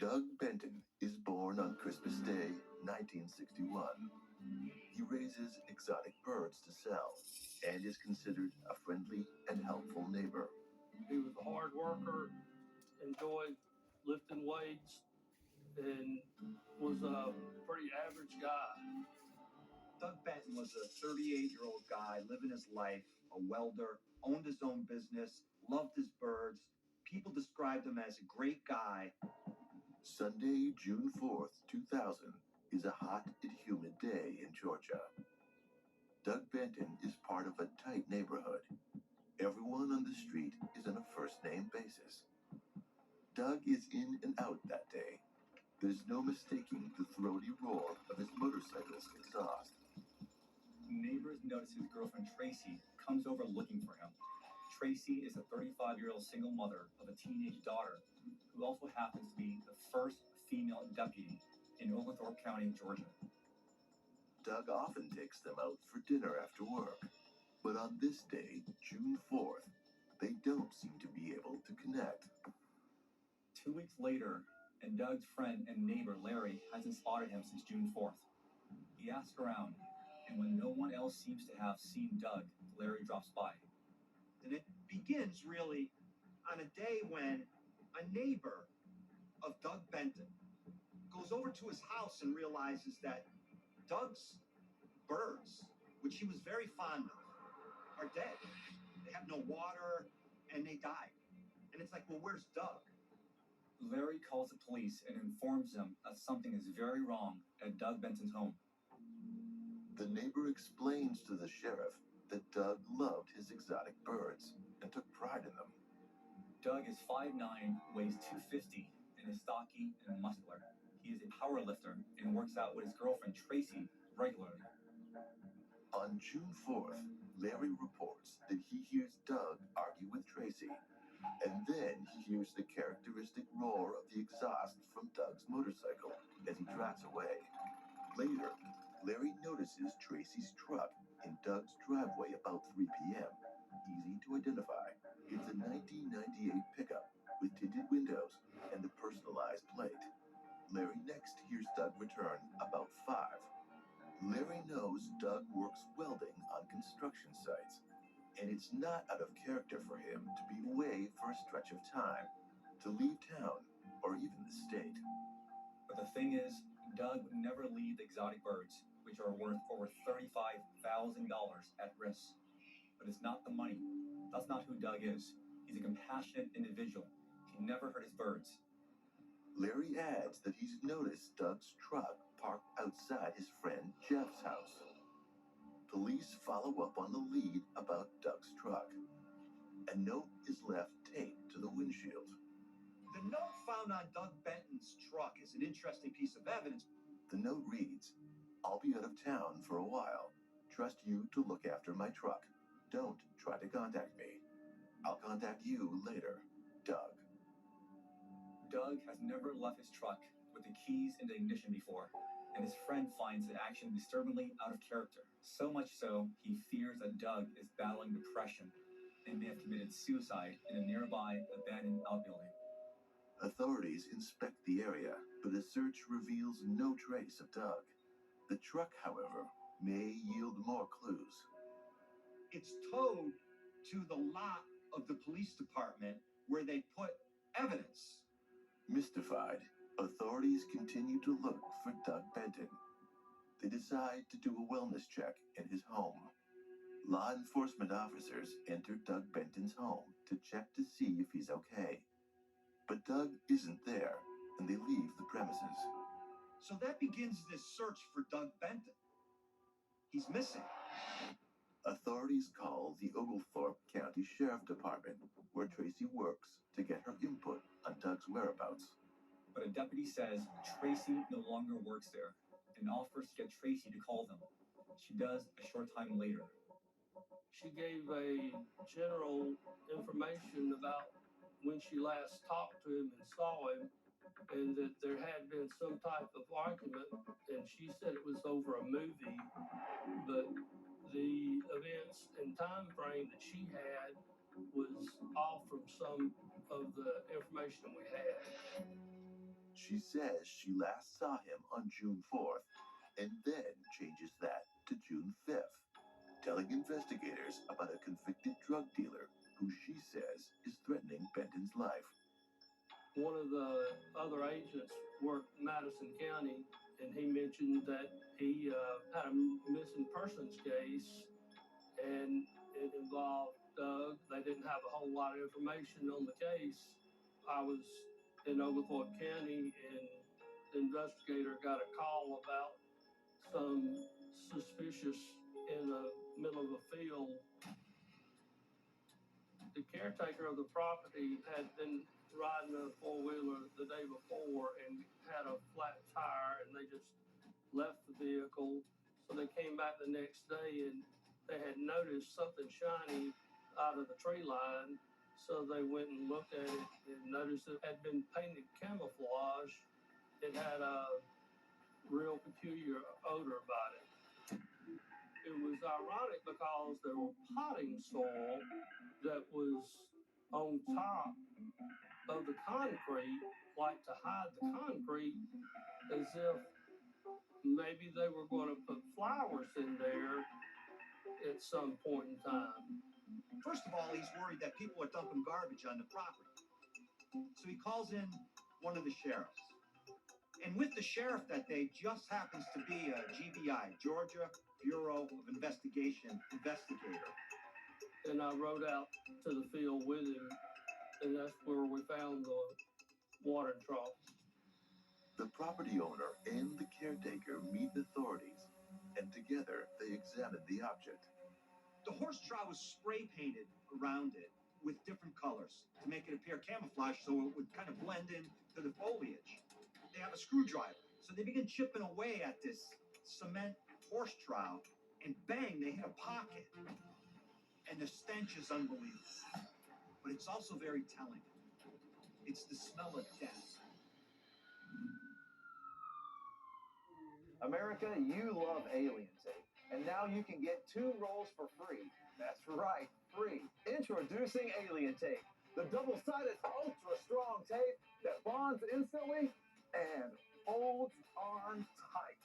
Doug Benton is born on Christmas Day, 1961. He raises exotic birds to sell and is considered a friendly and helpful neighbor. He was a hard worker, enjoyed lifting weights, and was a pretty average guy. Doug Benton was a 38-year-old guy living his life, a welder, owned his own business, loved his birds. People described him as a great guy. Sunday, June 4th, 2000 is a hot and humid day in Georgia. Doug Benton is part of a tight neighborhood. Everyone on the street is on a first-name basis. Doug is in and out that day. There's no mistaking the throaty roar of his motorcycle's exhaust. Neighbors notice his girlfriend Tracy comes over looking for him. Tracy is a 35-year-old single mother of a teenage daughter who also happens to be the first female deputy in Oglethorpe County, Georgia. Doug often takes them out for dinner after work, but on this day, June 4th, they don't seem to be able to connect. 2 weeks later, and Doug's friend and neighbor Larry hasn't spotted him since June 4th. He asks around, and when no one else seems to have seen Doug, Larry drops by. And it begins really on a day when a neighbor of Doug Benton goes over to his house and realizes that Doug's birds, which he was very fond of, are dead. They have no water and they died. And it's like, well, where's Doug? Larry calls the police and informs them that something is very wrong at Doug Benton's home. The neighbor explains to the sheriff that Doug loved his exotic birds and took pride in them. Doug is 5'9", weighs 250, and is stocky and muscular. He is a power lifter and works out with his girlfriend Tracy regularly. On June 4th, Larry reports that he hears Doug argue with Tracy, and then he hears the characteristic roar of the exhaust from Doug's motorcycle as he drives away. Later, Larry notices Tracy's truck in Doug's driveway about 3 p.m. Easy to identify. It's a 1998 pickup with tinted windows and the personalized plate. Larry next hears Doug return about 5. Larry knows Doug works welding on construction sites, and it's not out of character for him to be away for a stretch of time, to leave town, or even the state. But the thing is, Doug would never leave the exotic birds, which are worth over $35,000 at risk. But it's not the money. That's not who Doug is. He's a compassionate individual. He never hurt his birds. Larry adds that he's noticed Doug's truck parked outside his friend Jeff's house. Police follow up on the lead about Doug's truck. A note is left taped to the windshield. The note found on Doug Benton's truck is an interesting piece of evidence. The note reads, "I'll be out of town for a while. Trust you to look after my truck. Don't try to contact me. I'll contact you later. Doug." Doug has never left his truck with the keys in the ignition before, and his friend finds the action disturbingly out of character. So much so, he fears that Doug is battling depression and may have committed suicide in a nearby abandoned outbuilding. Authorities inspect the area, but a search reveals no trace of Doug. The truck, however, may yield more clues. It's towed to the lot of the police department where they put evidence. Mystified, authorities continue to look for Doug Benton. They decide to do a wellness check in his home. Law enforcement officers enter Doug Benton's home to check to see if he's okay. But Doug isn't there, and they leave the premises. So that begins this search for Doug Benton. He's missing. Authorities call the Oglethorpe County Sheriff Department, where Tracy works, to get her input on Doug's whereabouts. But a deputy says Tracy no longer works there and offers to get Tracy to call them. She does a short time later. She gave a general information about when she last talked to him and saw him, and that there had been some type of argument, and she said it was over a movie, but the events and time frame that she had was off from some of the information we had. She says she last saw him on June 4th and then changes that to June 5th, telling investigators about a convicted drug dealer who she says is threatening Benton's life. One of the other agents worked in Madison County, and he mentioned that he had a missing persons case, and it involved Doug. They didn't have a whole lot of information on the case. I was in Oglethorpe County, and the investigator got a call about some suspicious in the middle of a field. The caretaker of the property had been riding a four-wheeler the day before and had a flat tire, and they just left the vehicle. So they came back the next day, and they had noticed something shiny out of the tree line. So they went and looked at it and noticed it had been painted camouflage. It had a real peculiar odor about it. It was ironic because there were potting soil that was on top of the concrete, like to hide the concrete, as if maybe they were going to put flowers in there at some point in time. First of all, he's worried that people are dumping garbage on the property. So he calls in one of the sheriffs. And with the sheriff that day just happens to be a GBI, Georgia Bureau of Investigation investigator. And I rode out to the field with him, and that's where we found the watering trough. The property owner and the caretaker meet authorities, and together they examine the object. The horse trough was spray painted around it with different colors to make it appear camouflage so it would kind of blend in to the foliage. They have a screwdriver, so they begin chipping away at this cement horse trough, and bang, they hit a pocket. And the stench is unbelievable. But it's also very telling. It's the smell of death. America, you love alien tape. And now you can get 2 rolls for free. That's right, free. Introducing alien tape, the double-sided ultra-strong tape that bonds instantly and holds on tight.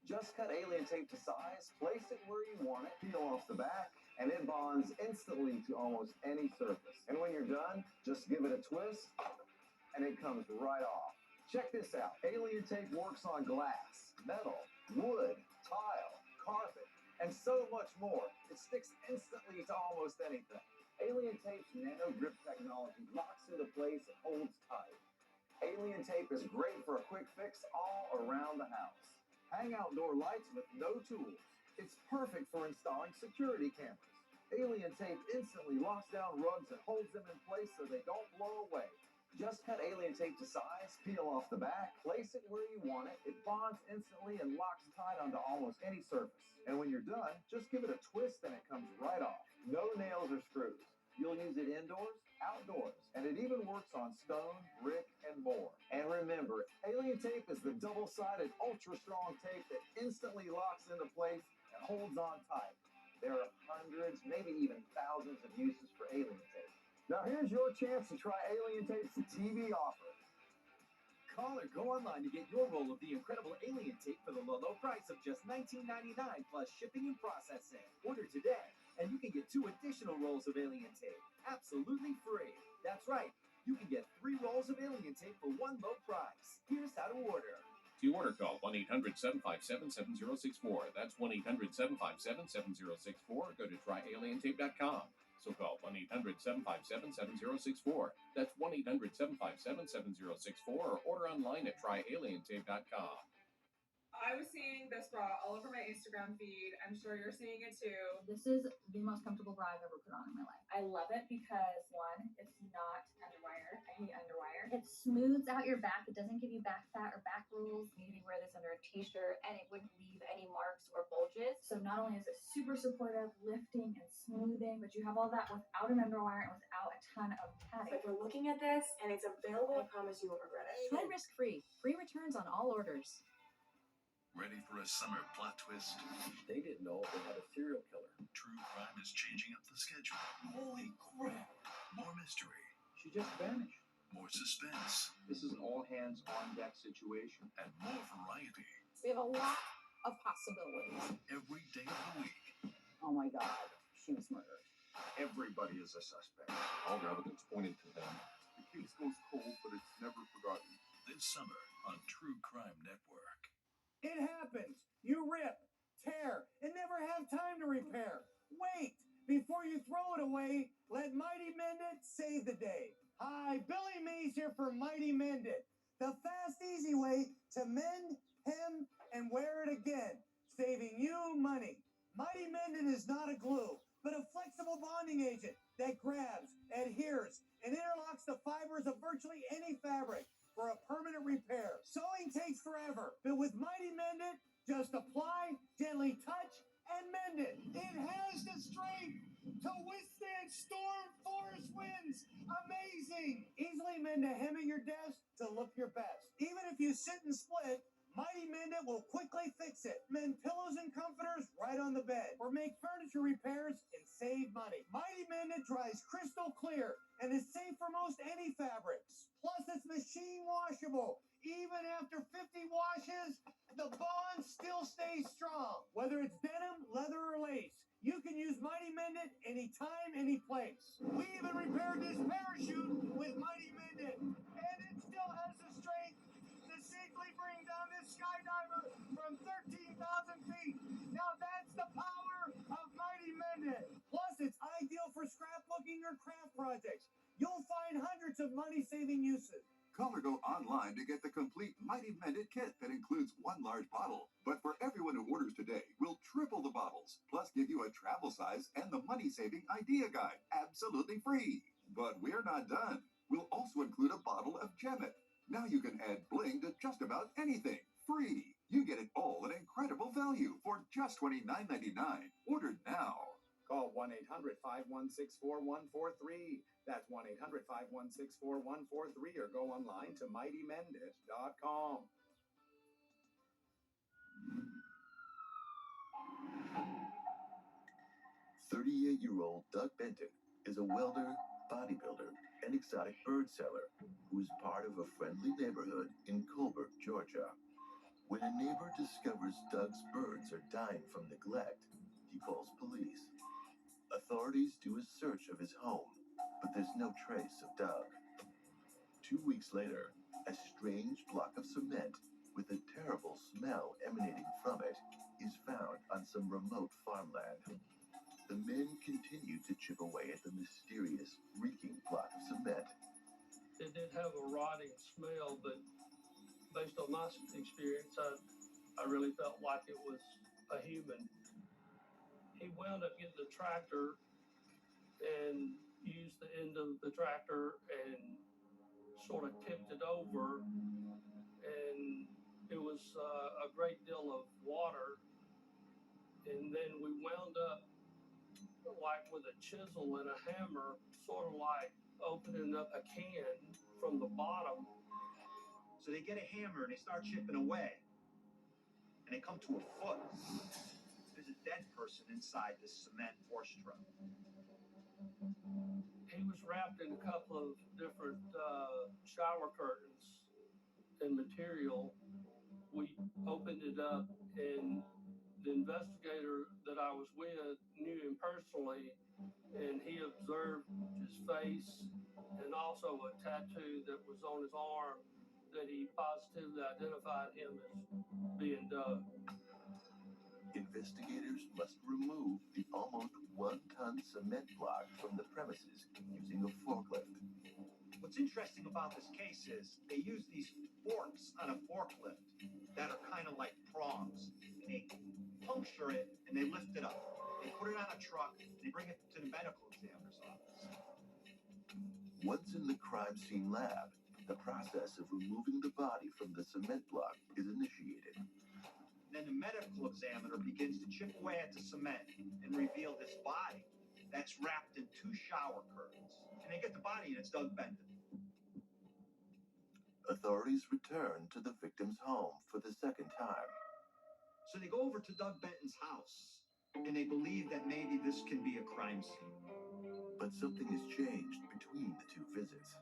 Just cut alien tape to size, place it where you want it, peel off the back, and it bonds instantly to almost any surface. And when you're done, just give it a twist, and it comes right off. Check this out. Alien tape works on glass, metal, wood, tile, carpet, and so much more. It sticks instantly to almost anything. Alien tape's nano grip technology locks into place and holds tight. Alien tape is great for a quick fix all around the house. Hang outdoor lights with no tools. It's perfect for installing security cameras. Alien tape instantly locks down rugs and holds them in place so they don't blow away. Just cut alien tape to size, peel off the back, place it where you want it. It bonds instantly and locks tight onto almost any surface. And when you're done, just give it a twist and it comes right off. No nails or screws. You'll use it indoors, outdoors, and it even works on stone, brick, and more. And remember, alien tape is the double-sided, ultra-strong tape that instantly locks into place and holds on tight. There are hundreds, maybe even thousands of uses for alien tape. Now here's your chance to try Alien Tape's TV offer. Call or go online to get your roll of the incredible Alien Tape for the low price of just $19.99 plus shipping and processing. Order today, and you can get 2 additional rolls of Alien Tape, absolutely free. That's right, you can get 3 rolls of Alien Tape for 1 low price. Here's how to order. To order, call 1-800-757-7064. That's 1-800-757-7064. Go to tryalientape.com. So call 1-800-757-7064. That's 1-800-757-7064 or order online at tryalientape.com. I was seeing this bra all over my Instagram feed. I'm sure you're seeing it too. This is the most comfortable bra I've ever put on in my life. I love it because, one, it's not underwire. I hate underwire. It smooths out your back. It doesn't give you back fat or back rolls. You can wear this under a t-shirt and it wouldn't leave any marks or bulges. So not only is it super supportive, lifting and smoothing, but you have all that without an underwire and without a ton of padding. So if you're looking at this and it's available, I promise you won't regret it. Try risk-free. Free returns on all orders. Ready for a summer plot twist? They didn't know they had a serial killer. True crime is changing up the schedule. Holy crap! More mystery, She just vanished. more suspense, This is an all-hands-on-deck situation. and more variety We have a lot of possibilities. every day of the week. Oh my God, she was murdered. Everybody is a suspect. All the evidence pointed to them. The case goes cold, but it's never forgotten. This summer on True Crime Network. It happens. You rip, tear, and never have time to repair. Wait. Before you throw it away, let Mighty Mend It save the day. Hi, Billy Mays here for Mighty Mend It, the fast, easy way to mend, hem, and wear it again, saving you money. Mighty Mend It is not a glue, but a flexible bonding agent that grabs, adheres, and interlocks the fibers of virtually any fabric for a permanent repair. Sewing takes forever, but with Mighty Mend It, just apply, gently touch, and mend it. It has the strength to withstand storm force winds. Amazing! Easily mend a hem at your desk to look your best. Even if you sit and split, Mighty Mend It will quickly fix it. Mend pillows and comforters right on the bed, or make furniture repairs and save money. Mighty Mend It dries crystal clear and is safe for most any fabrics. Plus, it's machine washable. Even after 50 washes, the bond still stays strong. Whether it's denim, leather, or lace, you can use Mighty Mend It anytime, any place. We even repaired this parachute with Mighty Mend It, and it still has the strength to safely bring down this skydiver from 13,000 feet. Now that's the power of Mighty Mend It. Plus, it's ideal for scrapbooking or craft projects. You'll find hundreds of money-saving uses. Call or go online to get the complete Mighty Mend It kit that includes one large bottle. But for everyone who orders today, we'll triple the bottles, plus give you a travel size and the money-saving idea guide, absolutely free. But we're not done. We'll also include a bottle of Gem-It. Now you can add bling to just about anything, free. You get it all at incredible value for just $29.99. Order now. Call 1-800-516-4143. That's 1-800-516-4143, or go online to mightymendit.com. 38-year-old Doug Benton is a welder, bodybuilder, and exotic bird seller who is part of a friendly neighborhood in Colbert, Georgia. When a neighbor discovers Doug's birds are dying from neglect, he calls police. Authorities do a search of his home, but there's no trace of Doug. 2 weeks later, a strange block of cement with a terrible smell emanating from it is found on some remote farmland. The men continue to chip away at the mysterious, reeking block of cement. It did have a rotting smell, but based on my experience, I really felt like it was a human. He wound up getting the tractor and used the end of the tractor and sort of tipped it over, and it was a great deal of water. And then we wound up like with a chisel and a hammer, sort of like opening up a can from the bottom. So they get a hammer and they start chipping away. And they come to a foot. There's a dead person inside this cement horse truck. He was wrapped in a couple of different shower curtains and material. We opened it up, and the investigator that I was with knew him personally, and he observed his face and also a tattoo that was on his arm that he positively identified him as being Doug. Investigators must remove the almost 1-ton cement block from the premises using a forklift. What's interesting about this case is they use these forks on a forklift that are kind of like prongs. And they puncture it and they lift it up. They put it on a truck and they bring it to the medical examiner's office. Once in the crime scene lab, the process of removing the body from the cement block is initiated. Then the medical examiner begins to chip away at the cement and reveal this body that's wrapped in 2 shower curtains. And they get the body and it's Doug Benton. Authorities return to the victim's home for the second time. So they go over to Doug Benton's house and they believe that maybe this can be a crime scene. But something has changed between the 2 visits.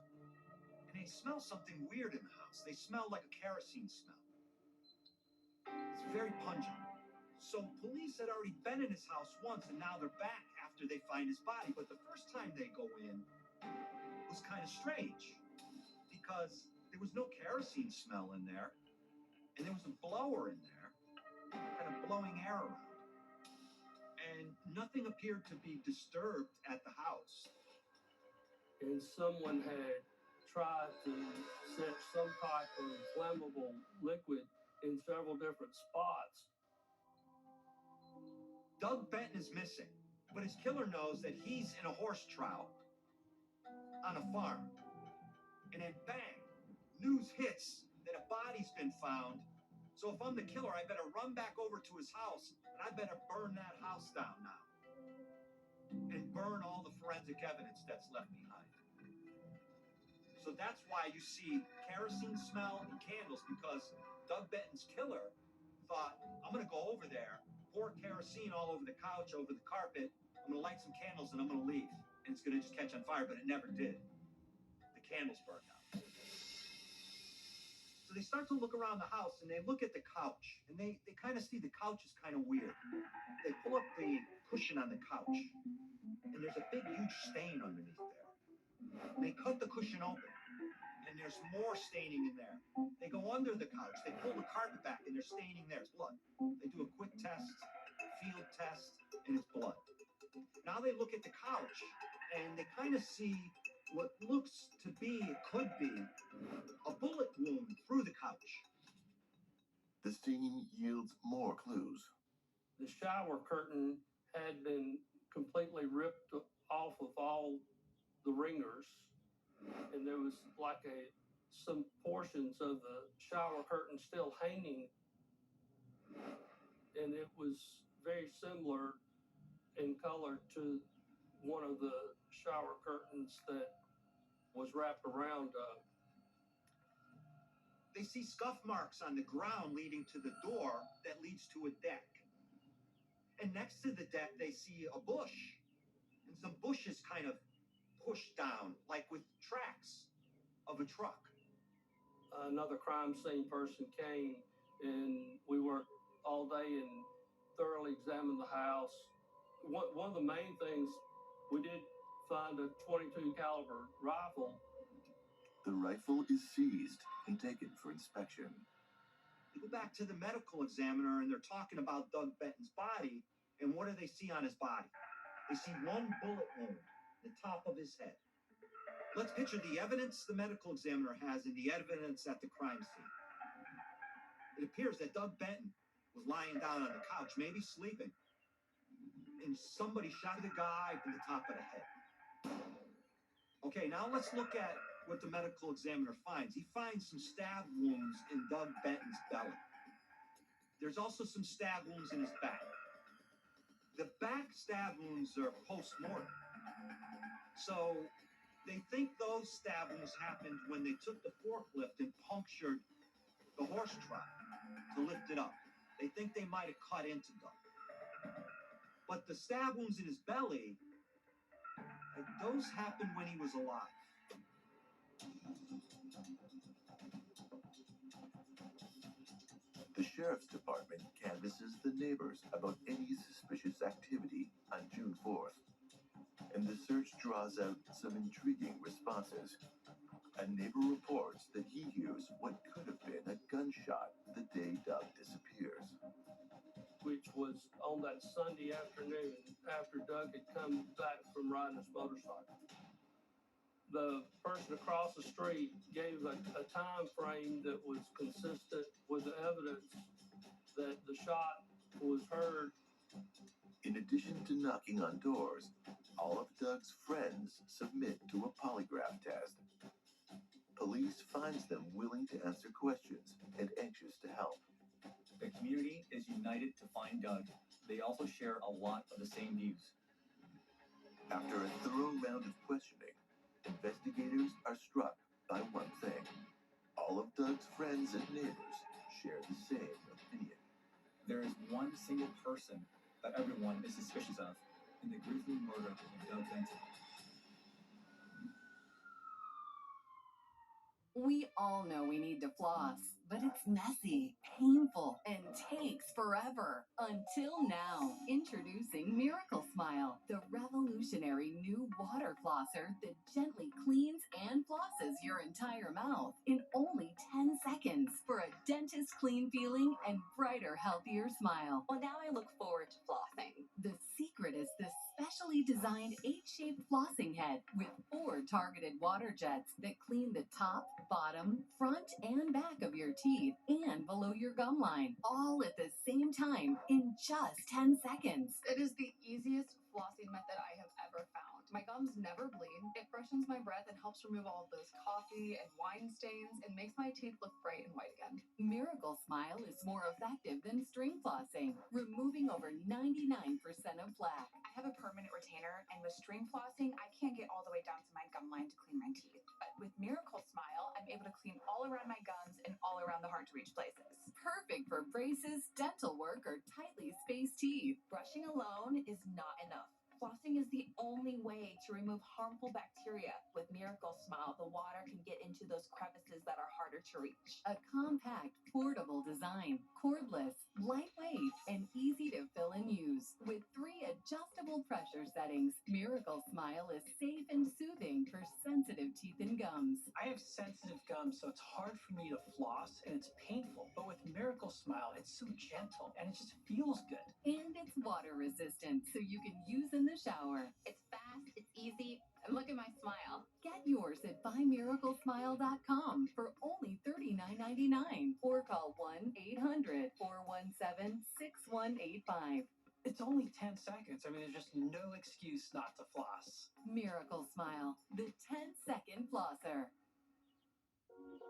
and they smell something weird in the house. They smell like a kerosene smell. It's very pungent. So police had already been in his house once, and now they're back after they find his body. But the first time they go in was kind of strange because there was no kerosene smell in there, and there was a blower in there, kind of blowing air around. And nothing appeared to be disturbed at the house. And someone had tried to set some type of flammable liquid in several different spots. Doug Benton is missing, but his killer knows that he's in a horse trough on a farm. And then bang, news hits that a body's been found. So if I'm the killer, I better run back over to his house, and I better burn that house down now. And burn all the forensic evidence that's left behind. So that's why you see kerosene smell and candles, because Doug Benton's killer thought, I'm gonna go over there, pour kerosene all over the couch, over the carpet, I'm gonna light some candles and I'm gonna leave. And it's gonna just catch on fire, but it never did. The candles burned out. So they start to look around the house and they look at the couch, and they kind of see the couch is kind of weird. They pull up the cushion on the couch, and there's a big, huge stain underneath there. They cut the cushion open, and there's more staining in there. They go under the couch, they pull the carpet back, and there's staining there. It's blood. They do a quick test, field test, and it's blood. Now they look at the couch, and they kind of see what looks to be, could be, a bullet wound through the couch. The scene yields more clues. The shower curtain had been completely ripped off of all the ringers, and there was like some portions of the shower curtain still hanging, and it was very similar in color to one of the shower curtains that was wrapped around. They see scuff marks on the ground leading to the door that leads to a deck. And next to the deck, they see a bush, and some bushes kind of pushed down, like with tracks of a truck. Another crime scene person came, and we worked all day and thoroughly examined the house. One of the main things, we did find a .22 caliber rifle. The rifle is seized and taken for inspection. They go back to the medical examiner, and they're talking about Doug Benton's body, and what do they see on his body? They see one bullet wound, the top of his head. Let's picture the evidence the medical examiner has and the evidence at the crime scene. It appears that Doug Benton was lying down on the couch, maybe sleeping, and somebody shot the guy in the top of the head. Okay, now let's look at what the medical examiner finds. He finds some stab wounds in Doug Benton's belly. There's also some stab wounds in his back. The back stab wounds are post-mortem. So they think those stab wounds happened when they took the forklift and punctured the horse truck to lift it up. They think they might have cut into Doug. But the stab wounds in his belly, those happened when he was alive. The sheriff's department canvasses the neighbors about any suspicious activity on June 4th, and the search draws out some intriguing responses. A neighbor reports that he hears what could have been a gunshot the day Doug disappears. Which was on that Sunday afternoon after Doug had come back from riding his motorcycle. The person across the street gave a time frame that was consistent with the evidence that the shot was heard. In addition to knocking on doors, all of Doug's friends submit to a polygraph test. Police finds them willing to answer questions and anxious to help. The community is united to find Doug. They also share a lot of the same views. After a thorough round of questioning, investigators are struck by one thing. All of Doug's friends and neighbors share the same opinion. There is one single person that everyone is suspicious of in the grisly murder of Doug Benton. We all know we need to floss, but it's messy, painful, and takes forever. Until now, introducing Miracle Smile, the revolutionary new water flosser that gently cleans and flosses your entire mouth in only 10 seconds for a dentist clean feeling and brighter, healthier smile. Well, now I look forward to flossing. The secret is this specially designed 8-shaped flossing head with 4 targeted water jets that clean the top, bottom, front, and back of your teeth and below your gum line, all at the same time in just 10 seconds. It is the easiest flossing method I have ever found. My gums never bleed. It freshens my breath and helps remove all of those coffee and wine stains and makes my teeth look bright and white again. Miracle Smile is more effective than string flossing, removing over 99% of plaque. I have a permanent retainer, and with string flossing, I can't get all the way down to my gum line to clean my teeth. But with Miracle Smile, I'm able to clean all around my gums and all around the hard-to-reach places. Perfect for braces, dental work, or tightly spaced teeth. Brushing alone is not enough. Flossing is the only way to remove harmful bacteria. With Miracle Smile, the water can get into those crevices that are harder to reach. A compact, portable design, cordless, lightweight, and easy to fill and use. With 3 adjustable pressure settings, Miracle Smile is safe and soothing for sensitive teeth and gums. I have sensitive gums, so it's hard for me to floss and it's painful. But with Miracle Smile, it's so gentle and it just feels good. And it's water resistant, so you can use in the shower. It's fast, it's easy, and look at my smile. Get yours at buymiraclesmile.com for only $39.99 or call 1-800-417-6185. It's only 10 seconds. I mean, there's just no excuse not to floss. Miracle Smile, the 10-second flosser.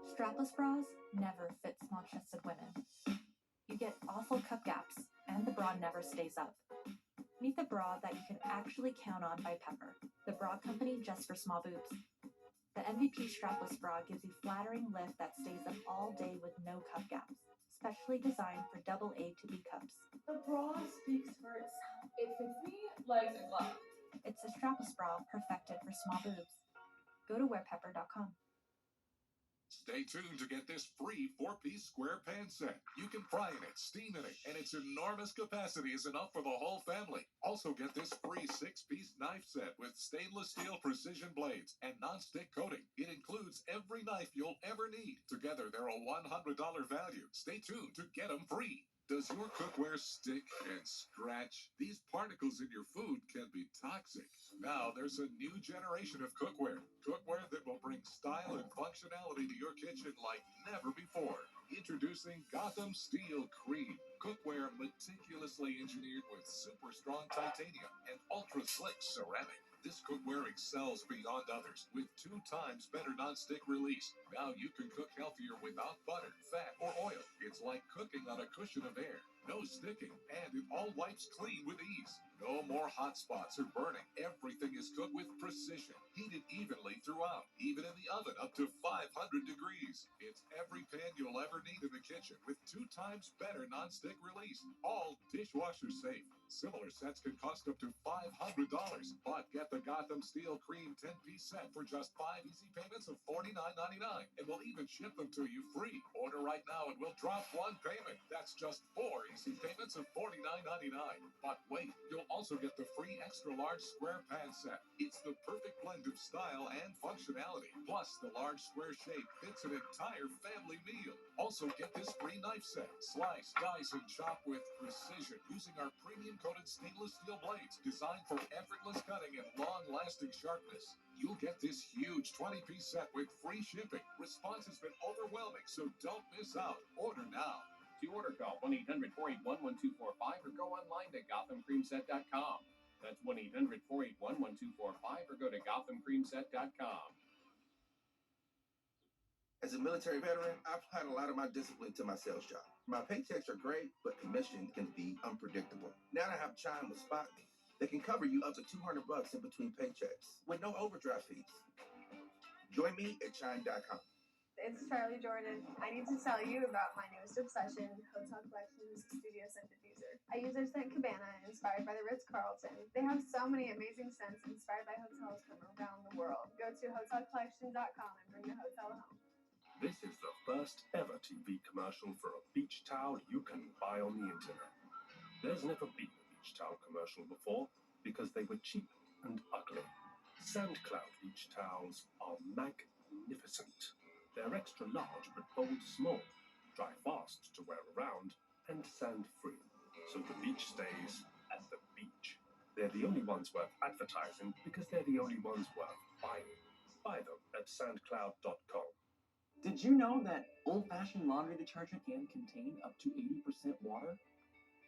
Strapless bras never fit small-chested women. You get awful cup gaps, and the bra never stays up. Meet the bra that you can actually count on by Pepper, the bra company just for small boobs. The MVP strapless bra gives you flattering lift that stays up all day with no cup gaps, specially designed for AA to B cups. The bra speaks for itself. It fits me like a glove. It's a strapless bra perfected for small boobs. Go to wearpepper.com. Stay tuned to get this free 4-piece square pan set. You can fry in it, steam in it, and its enormous capacity is enough for the whole family. Also get this free 6-piece knife set with stainless steel precision blades and non-stick coating. It includes every knife you'll ever need. Together, they're a $100 value. Stay tuned to get them free. Does your cookware stick and scratch? These particles in your food can be toxic. Now there's a new generation of cookware. Cookware that will bring style and functionality to your kitchen like never before. Introducing Gotham Steel Cream. Cookware meticulously engineered with super strong titanium and ultra slick ceramic. This cookware excels beyond others with 2 times better nonstick release. Now you can cook healthier without butter, fat, or oil. It's like cooking on a cushion of air. No sticking, and it all wipes clean with ease. No more hot spots or burning. Everything is cooked with precision, heated evenly throughout, even in the oven up to 500 degrees. It's every pan you'll ever need in the kitchen with 2 times better nonstick release. All dishwasher safe. Similar sets can cost up to $500, but get the Gotham Steel Cream 10-piece set for just 5 easy payments of $49.99, and we'll even ship them to you free. Order right now and we'll drop 1 payment. That's just 4 easy payments of $49.99. But wait, you'll also get the free extra large square pan set. It's the perfect blend of style and functionality. Plus, the large square shape fits an entire family meal. Also, get this free knife set. Slice, dice, and chop with precision using our premium coated stainless steel blades designed for effortless cutting and long-lasting sharpness. You'll get this huge 20-piece set with free shipping. Response has been overwhelming, so don't miss out. Order now. To order, call 1-800-481-1245 or go online to GothamCreamSet.com. That's 1-800-481-1245 or go to GothamCreamSet.com. As a military veteran, I applied a lot of my discipline to my sales job. My paychecks are great, but commission can be unpredictable. Now that I have Chime with Spot Me, they can cover you up to $200 in between paychecks with no overdraft fees. Join me at Chime.com. It's Charlie Jordan. I need to tell you about my newest obsession, Hotel Collection's Studio Scent Diffuser. I use their scent Cabana, inspired by the Ritz-Carlton. They have so many amazing scents inspired by hotels from around the world. Go to hotelcollection.com and bring the hotel home. This is the first ever TV commercial for a beach towel you can buy on the internet. There's never been a beach towel commercial before because they were cheap and ugly. SandCloud beach towels are magnificent. They're extra large but fold small, dry fast to wear around, and sand-free, so the beach stays at the beach. They're the only ones worth advertising because they're the only ones worth buying. Buy them at sandcloud.com. Did you know that old-fashioned laundry detergent can contain up to 80% water?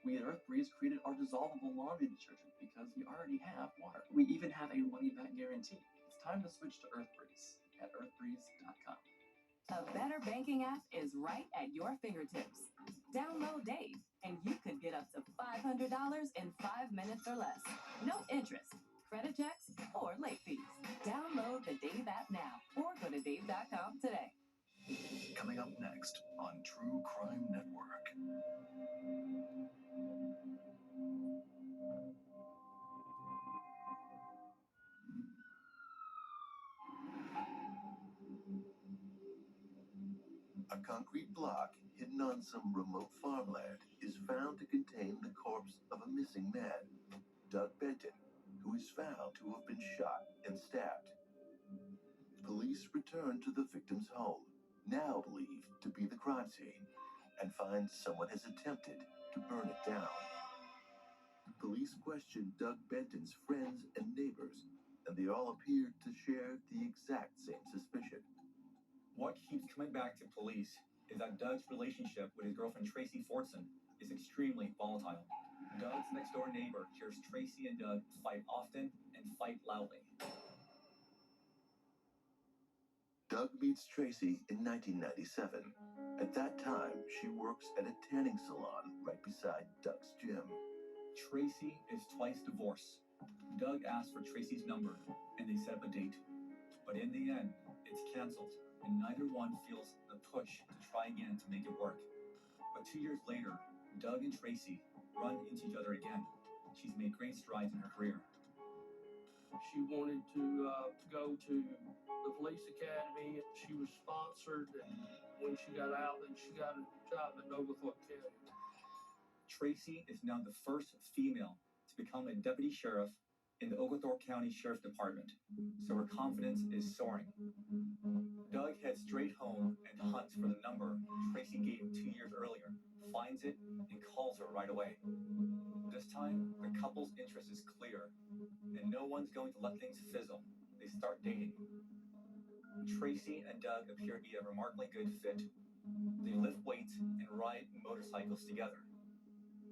We at EarthBreeze created our dissolvable laundry detergent because we already have water. We even have a money-back guarantee. It's time to switch to EarthBreeze at earthbreeze.com. A better banking app is right at your fingertips. Download Dave, and you could get up to $500 in 5 minutes or less. No interest, credit checks, or late fees. Download the Dave app now or go to dave.com today. Coming up next on True Crime Network. A concrete block hidden on some remote farmland is found to contain the corpse of a missing man, Doug Benton, who is found to have been shot and stabbed. Police return to the victim's home, now believed to be the crime scene, and find someone has attempted to burn it down. Police question Doug Benton's friends and neighbors, and they all appear to share the exact same suspicion. What keeps coming back to police is that Doug's relationship with his girlfriend Tracy Fortson is extremely volatile. Doug's next-door neighbor hears Tracy and Doug fight often and fight loudly. Doug meets Tracy in 1997. At that time, she works at a tanning salon right beside Doug's gym. Tracy is twice divorced. Doug asks for Tracy's number, and they set up a date. But in the end, it's canceled, and neither one feels the push to try again to make it work. But 2 years later, Doug and Tracy run into each other again. She's made great strides in her career. She wanted to go to the police academy. She was sponsored, and when she got out, then she got a job in Oglethorpe County. Tracy is now the first female to become a deputy sheriff in the Oglethorpe County Sheriff's Department, so her confidence is soaring. Doug heads straight home and hunts for the number Tracy gave him 2 years earlier, finds it, and calls her right away. This time, the couple's interest is clear, and no one's going to let things fizzle. They start dating. Tracy and Doug appear to be a remarkably good fit. They lift weights and ride motorcycles together.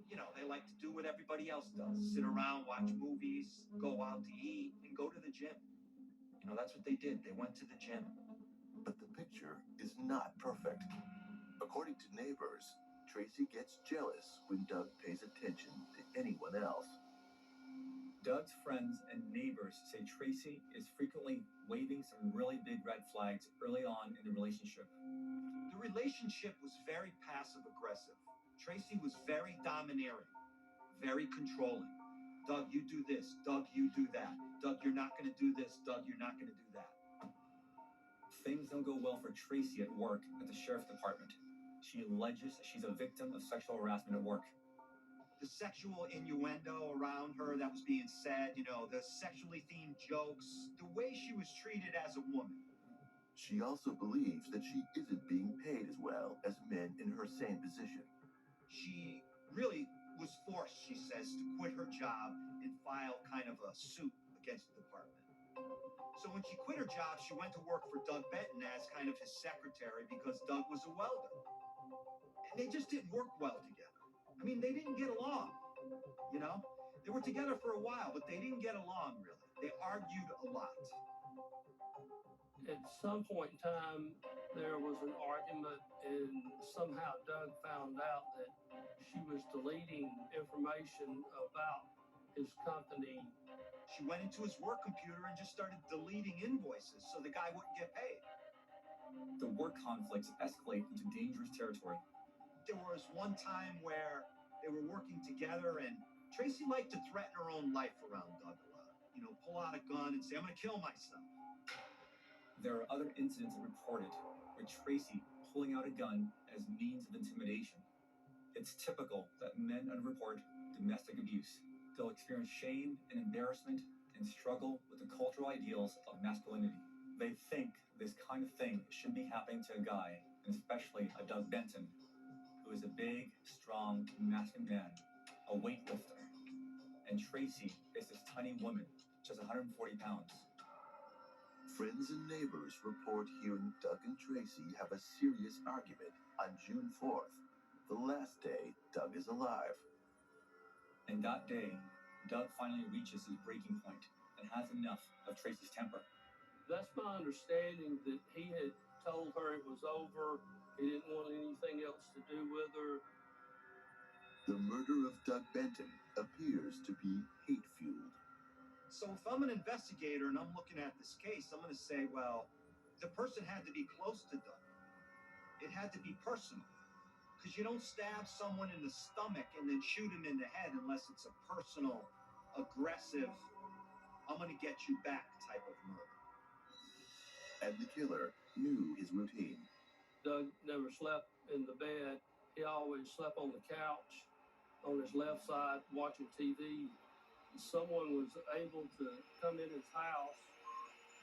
You know, they like to do what everybody else does. Sit around, watch movies, go out to eat, and go to the gym. You know, that's what they did. They went to the gym. But the picture is not perfect. According to neighbors, Tracy gets jealous when Doug pays attention to anyone else. Doug's friends and neighbors say Tracy is frequently waving some really big red flags early on in the relationship. The relationship was very passive-aggressive. Tracy was very domineering, very controlling. Doug, you do this. Doug, you do that. Doug, you're not going to do this. Doug, you're not going to do that. Things don't go well for Tracy at work at the sheriff's department. She alleges that she's a victim of sexual harassment at work. The sexual innuendo around her that was being said, you know, the sexually themed jokes, the way she was treated as a woman. She also believes that she isn't being paid as well as men in her same position. She really was forced, she says, to quit her job and file kind of a suit against the department. So when she quit her job, she went to work for Doug Benton as kind of his secretary because Doug was a welder. And they just didn't work well together. I mean, they didn't get along, you know? They were together for a while, but they didn't get along, really. They argued a lot. At some point in time, there was an argument, and somehow Doug found out that she was deleting information about his company. She went into his work computer and just started deleting invoices so the guy wouldn't get paid. The work conflicts escalate into dangerous territory. There was one time where they were working together, and Tracy liked to threaten her own life around Doug a lot. You know, pull out a gun and say, I'm going to kill myself. There are other incidents reported where with Tracy pulling out a gun as means of intimidation. It's typical that men unreport domestic abuse. They'll experience shame and embarrassment and struggle with the cultural ideals of masculinity. They think this kind of thing should be happening to a guy, and especially a Doug Benton, who is a big, strong, masculine man, a weightlifter. And Tracy is this tiny woman, just 140 pounds. Friends and neighbors report hearing Doug and Tracy have a serious argument on June 4th, the last day Doug is alive. And that day, Doug finally reaches his breaking point and has enough of Tracy's temper. That's my understanding, that he had told her it was over. He didn't want anything else to do with her. The murder of Doug Benton appears to be hate-fueled. So if I'm an investigator and I'm looking at this case, I'm going to say, well, the person had to be close to Doug. It had to be personal. Because you don't stab someone in the stomach and then shoot him in the head unless it's a personal, aggressive, I'm going to get you back type of murder. And the killer knew his routine. Doug never slept in the bed. He always slept on the couch on his left side watching TV. Someone was able to come in his house.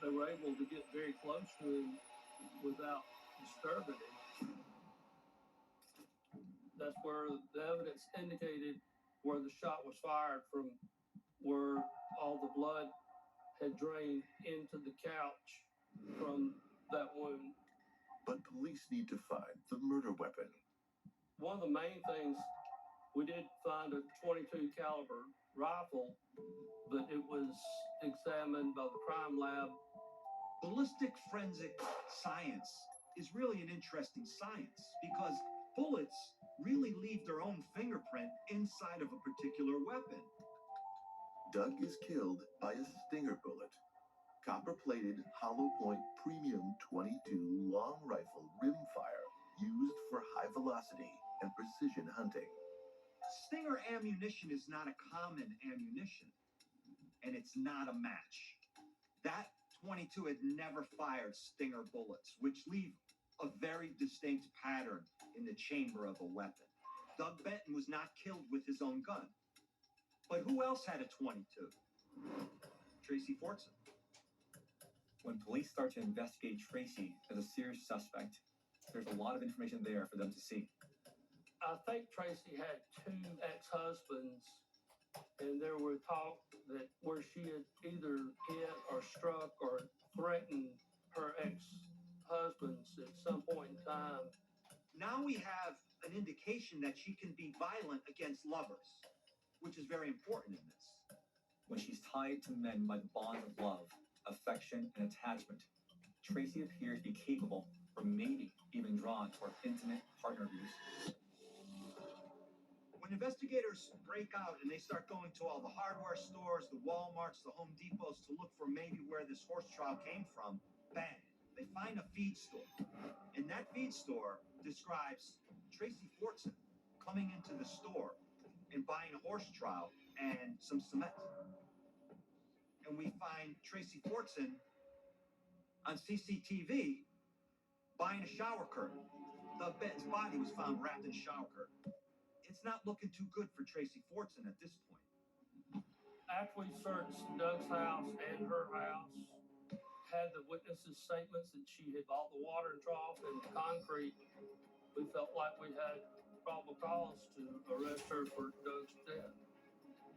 They were able to get very close to him without disturbing him. That's where the evidence indicated where the shot was fired from, where all the blood had drained into the couch from that wound. But police need to find the murder weapon. One of the main things, we did find a .22 caliber rifle, but it was examined by the crime lab. Ballistic forensic science is really an interesting science because bullets really leave their own fingerprint inside of a particular weapon. Doug is killed by a Stinger bullet, copper-plated hollow point premium .22 long rifle rimfire used for high velocity and precision hunting. Stinger ammunition is not a common ammunition, and it's not a match. That .22 had never fired Stinger bullets, which leave a very distinct pattern in the chamber of a weapon. Doug Benton was not killed with his own gun. But who else had a .22? Tracy Fortson. When police start to investigate Tracy as a serious suspect, there's a lot of information there for them to see. I think Tracy had 2 ex-husbands, and there were talk that where she had either hit or struck or threatened her ex-husbands at some point in time. Now we have an indication that she can be violent against lovers, which is very important in this. When she's tied to men by the bond of love, affection, and attachment, Tracy appears to be capable, or maybe even drawn toward intimate partner abuse. When investigators break out and they start going to all the hardware stores, the Walmarts, the Home Depots to look for maybe where this horse trough came from, bang, they find a feed store. And that feed store describes Tracy Fortson coming into the store and buying a horse trough and some cement. And we find Tracy Fortson on CCTV buying a shower curtain. Doug Benton's body was found wrapped in a shower curtain. It's not looking too good for Tracy Fortson at this point. After we searched Doug's house and her house, had the witnesses' statements that she had bought the water trough and the concrete, we felt like we had probable cause to arrest her for Doug's death.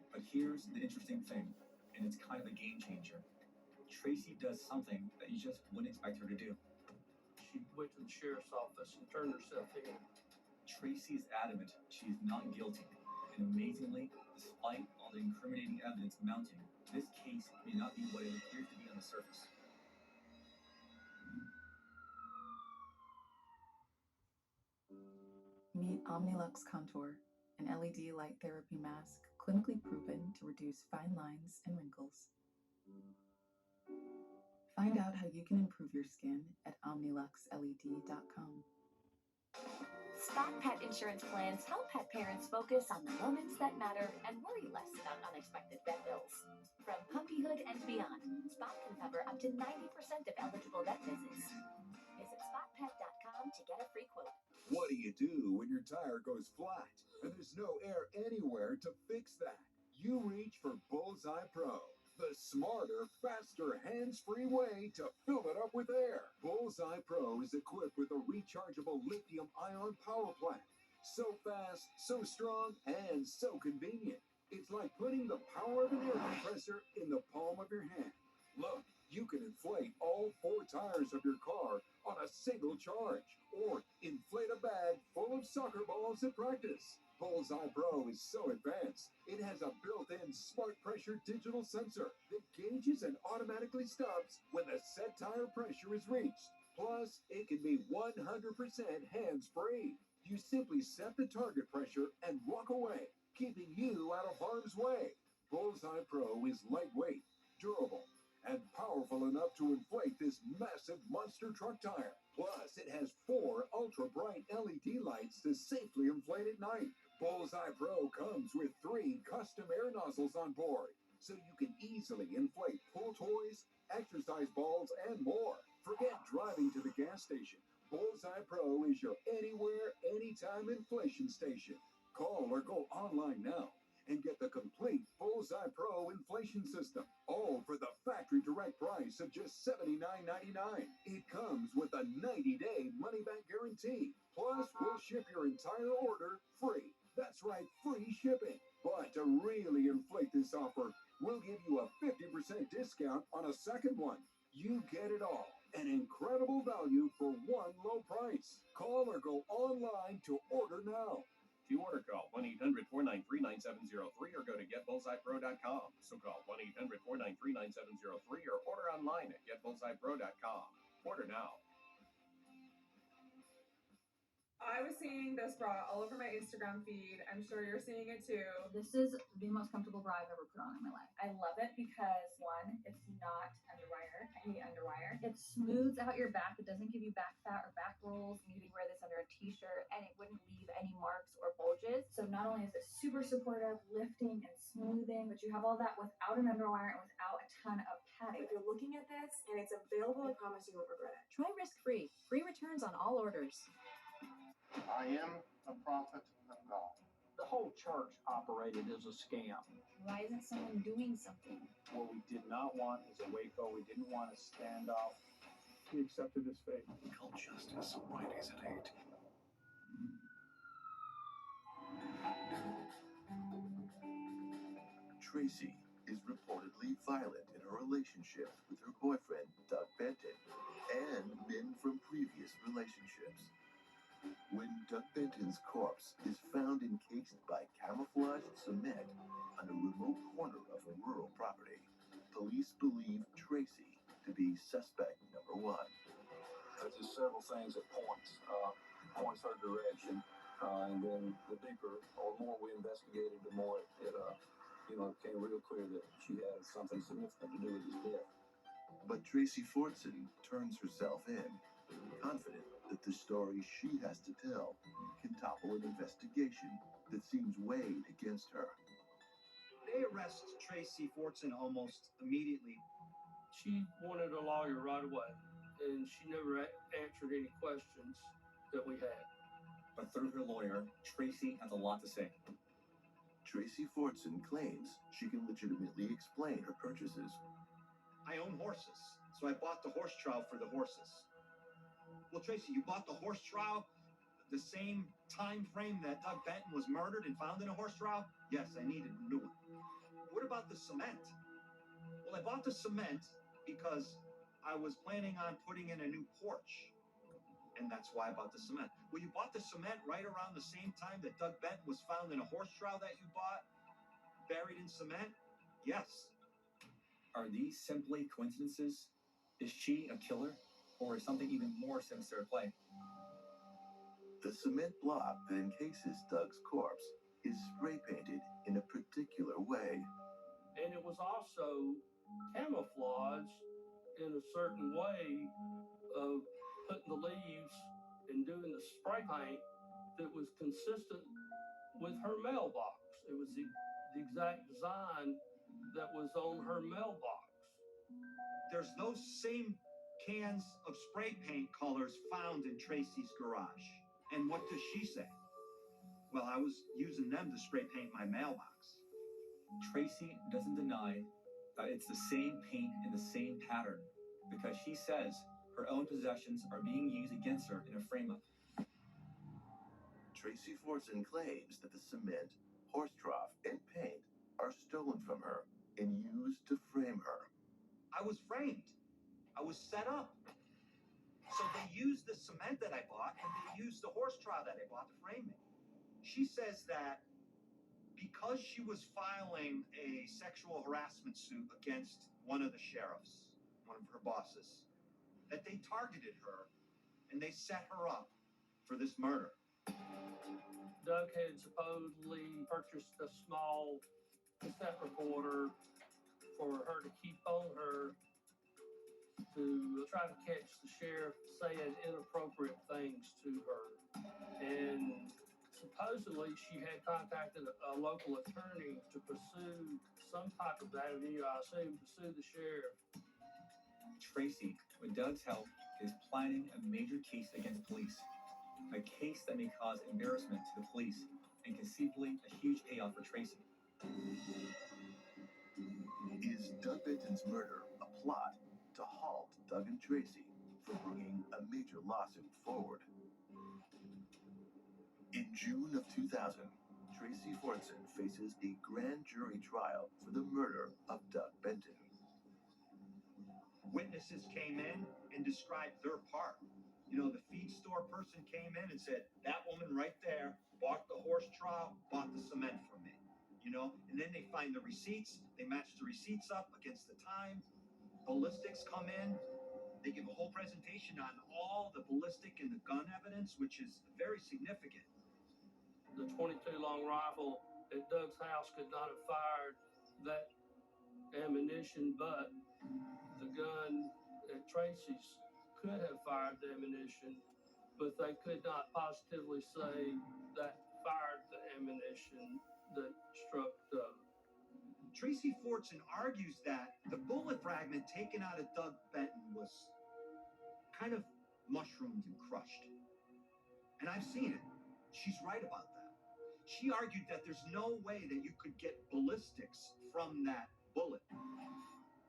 But here's the interesting thing, and it's kind of a game changer. Tracy does something that you just wouldn't expect her to do. She went to the sheriff's office and turned herself in. Tracy is adamant she is not guilty, and amazingly, despite all the incriminating evidence mounting, this case may not be what it appears to be on the surface. Meet Omnilux Contour, an LED light therapy mask clinically proven to reduce fine lines and wrinkles. Find out how you can improve your skin at omniluxled.com. Spot Pet insurance plans help pet parents focus on the moments that matter and worry less about unexpected vet bills. From puppyhood and beyond, Spot can cover up to 90% of eligible vet visits. Visit SparkPet.com to get a free quote. What do you do when your tire goes flat and there's no air anywhere to fix that? You reach for Bullseye Pro, the smarter, faster, hands-free way to fill it up with air. Bullseye Pro is equipped with a rechargeable lithium-ion power plant. So fast, so strong, and so convenient. It's like putting the power of an air compressor in the palm of your hand. Look, you can inflate all 4 tires of your car on a single charge, or inflate a bag full of soccer balls at practice. Bullseye Pro is so advanced, it has a built-in smart pressure digital sensor that gauges and automatically stops when the set tire pressure is reached. Plus, it can be 100% hands-free. You simply set the target pressure and walk away, keeping you out of harm's way. Bullseye Pro is lightweight, durable, and powerful enough to inflate this massive monster truck tire. Plus, it has 4 ultra-bright LED lights to safely inflate at night. Bullseye Pro comes with 3 custom air nozzles on board, so you can easily inflate pool toys, exercise balls, and more. Forget driving to the gas station. Bullseye Pro is your anywhere, anytime inflation station. Call or go online now and get the complete Bullseye Pro inflation system, all for the factory direct price of just $79.99. It comes with a 90-day money-back guarantee. Plus, we'll ship your entire order free. That's right, free shipping. But to really inflate this offer, we'll give you a 50% discount on a second one. You get it all. An incredible value for one low price. Call or go online to order now. To order, call 1-800-493-9703 or go to getbullseyepro.com. So call 1-800-493-9703 or order online at getbullseyepro.com. Order now. I was seeing this bra all over my Instagram feed. I'm sure you're seeing it too. This is the most comfortable bra I've ever put on in my life. I love it because, one, it's not underwire. I hate underwire. It smooths out your back. It doesn't give you back fat or back rolls. You can wear this under a t-shirt and it wouldn't leave any marks or bulges. So not only is it super supportive, lifting and smoothing, but you have all that without an underwire and without a ton of padding. If you're looking at this and it's available, I promise you won't regret it. Try risk-free. Free returns on all orders. I am a prophet of God. The whole church operated as a scam. Why isn't someone doing something? What we did not want is a Waco. We didn't want a standoff. We accepted his fate. Cult Justice, Fridays at 8. Tracy is reportedly violent in her relationships with her boyfriend, Doug Benton, and men from previous relationships. When Doug Benton's corpse is found encased by camouflaged cement on a remote corner of a rural property, police believe Tracy to be suspect number 1. There's just several things that points her direction, and then the deeper or more we investigated, the more it became real clear that she had something significant to do with his death. But Tracy Fortson turns herself in, confident that the story she has to tell can topple an investigation that seems weighed against her. They arrest Tracy Fortson almost immediately. She wanted a lawyer right away, and she never answered any questions that we had. But through her lawyer, Tracy has a lot to say. Tracy Fortson claims she can legitimately explain her purchases. I own horses, so I bought the horse trough for the horses. Well, Tracy, you bought the horse trough the same time frame that Doug Benton was murdered and found in a horse trough? Yes, I needed a new one. What about the cement? Well, I bought the cement because I was planning on putting in a new porch. And that's why I bought the cement. Well, you bought the cement right around the same time that Doug Benton was found in a horse trough that you bought, buried in cement? Yes. Are these simply coincidences? Is she a killer? Or is something even more sinister at play? The cement blob that encases Doug's corpse is spray painted in a particular way. And it was also camouflaged in a certain way of putting the leaves and doing the spray paint that was consistent with her mailbox. It was the exact design that was on her mailbox. There's those same cans of spray paint colors found in Tracy's garage. And what does she say? Well, I was using them to spray paint my mailbox. Tracy doesn't deny that it's the same paint and the same pattern because she says her own possessions are being used against her in a frame-up. Tracy Fortson claims that the cement, horse trough, and paint are stolen from her and used to frame her. I was framed. I was set up. So they used the cement that I bought and they used the horse trough that I bought to frame me. She says that because she was filing a sexual harassment suit against one of the sheriffs, one of her bosses, that they targeted her and they set her up for this murder. Doug had supposedly purchased a small cassette recorder for her to keep on her to try to catch the sheriff saying inappropriate things to her. And supposedly she had contacted a local attorney to pursue some type of avenue, I assume, to sue the sheriff. Tracy, with Doug's help, is planning a major case against police. A case that may cause embarrassment to the police and conceivably a huge payoff for Tracy. Is Doug Benton's murder a plot to halt Doug and Tracy from bringing a major lawsuit forward? In June of 2000, Tracy Fortson faces a grand jury trial for the murder of Doug Benton. Witnesses came in and described their part. You know, the feed store person came in and said, that woman right there bought the horse trough, bought the cement from me. You know, and then they find the receipts, they match the receipts up against the time. Ballistics come in, they give a whole presentation on all the ballistic and the gun evidence, which is very significant. The 22 long rifle at Doug's house could not have fired that ammunition, but the gun at Tracy's could have fired the ammunition, but they could not positively say that fired the ammunition that struck Doug. Tracy Fortson argues that the bullet fragment taken out of Doug Benton was kind of mushroomed and crushed. And I've seen it. She's right about that. She argued that there's no way that you could get ballistics from that bullet.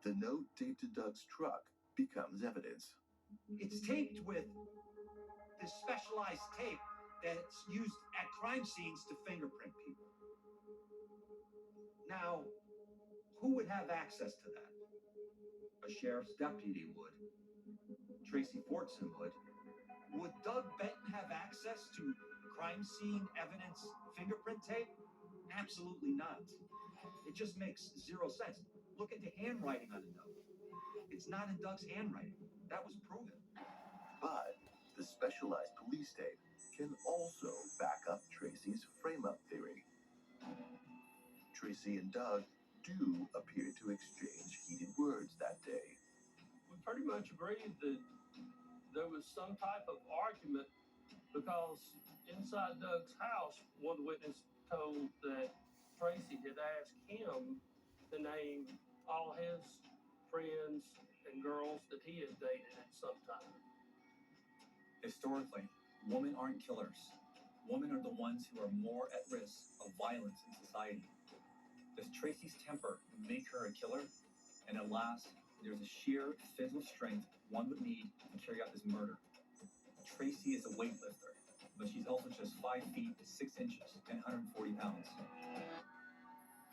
The note taped to Doug's truck becomes evidence. It's taped with this specialized tape that's used at crime scenes to fingerprint people. Now, who would have access to that? A sheriff's deputy would. Tracy Fortson would. Would Doug Benton have access to crime scene evidence fingerprint tape? Absolutely not. It just makes zero sense. Look at the handwriting on the note. It's not in Doug's handwriting. That was proven. But the specialized police tape can also back up Tracy's frame-up theory. Tracy and Doug do appear to exchange heated words that day. We pretty much agreed that there was some type of argument because inside Doug's house, one witness told that Tracy had asked him to name all his friends and girls that he had dated at some time. Historically, women aren't killers. Women are the ones who are more at risk of violence in society. Does Tracy's temper make her a killer? And at last, there's a sheer physical strength one would need to carry out this murder. Tracy is a weightlifter, but she's also just 5 feet 6 inches and 140 pounds.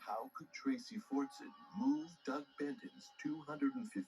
How could Tracy Fortson move Doug Benton's 250